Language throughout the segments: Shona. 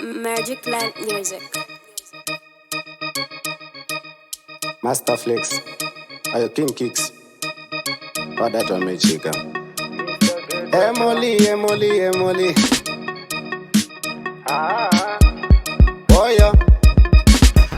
Magic Land Music. Master Flex, ayo King Kicks, that one may chica. Emily, oh yeah.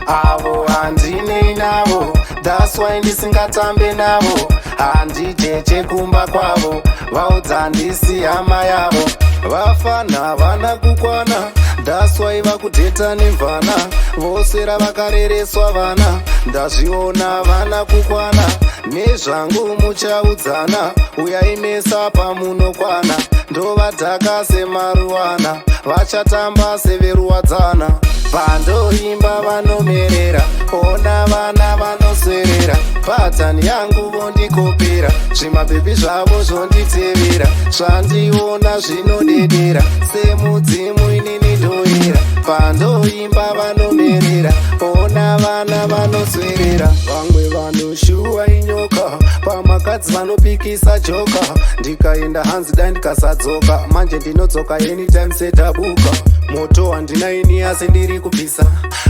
Avo handine navo, that's why ndisingatambe navo. Handijeje kumba kwavo, vaudza handisi hama yavo. Vafana vana kukwana, that's why vakudheta nemvana. Vosera vakarereswa vana, ndazviona vana kukwana. Nezvangu muchaudzana, uyaimesa pamunokwana. Ndovadhaka semaruwana, vachatamba severuwadzana. Pandoimba vanomerera, ona vana vanoswerera. Patani yangu vondikopera, zvimabhebhi zvavo zvonditevera. Zvandiona zvinodedera, semudzimu inini ndoyera. Pandoimba vanomerera, ona vana vanoswerera. Vamwe vanoshuwa inyoka, pamakadzi vanopikisa joka. Ndikaenda hanzi dai ndikasadzoka, manje ndinodzoka anytime setabuka. Moto handinaini asi ndiri kupisa,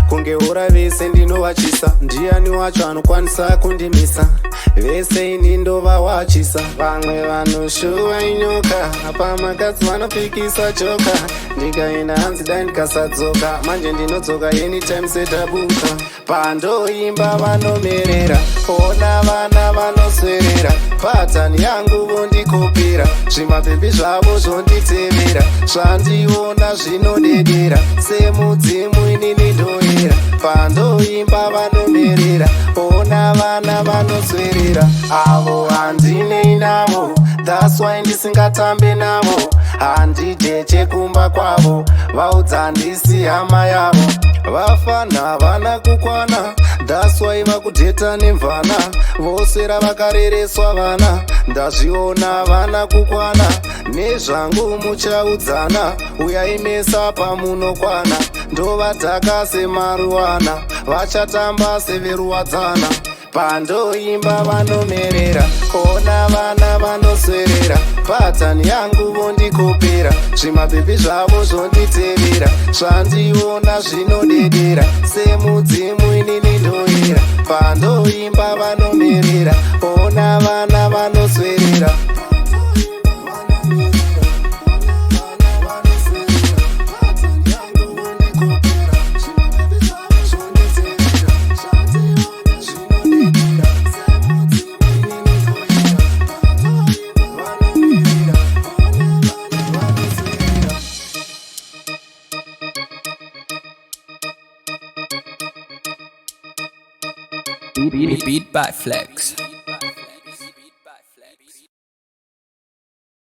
kunge hora vese ndinovachisa. Ndiani wacho anokwanisa kundimisa, vese ini ndovawachisa. Vamwe vanoshuwa inyoka, pamakadzi vanopikisa joka. Ndikaenda hanzi dai ndikasadzoka, manje ndinodzoka anytime setabuka. Pandoimba vanomerera, ona vana vanoswerera. Patani yangu vondikopera, zvimabhebhi zvavo zvonditevera. Zvandiona zvinodedera, semudzimu inini ndoyera. Pandoimba vanomerera, ona vana vanoswerera. Avo handinei navo, that's why ndisingatambe navo. Handijeje kumba kwavo, vaudza handisi hama yavo. Vafana vana kukwana, that's why vakudheta nemvana. Vosera vakarereswa vana, ndazviona vana kukwana. Nezvangu muchaudzana, uyaimesa pamunokwana. Ndovadhaka semaruwana, vachatamba severuwadzana. Pandoimba vanomerera, ona vana vanoswerera. Patani yangu vondikopera, zvimabhebhi zvavo zvonditevera. Zvandiona zvinodedera, semudzimu inini ndoyera. Pandoimba vanomerera, ona vana vanoswerera. Beat by Flex.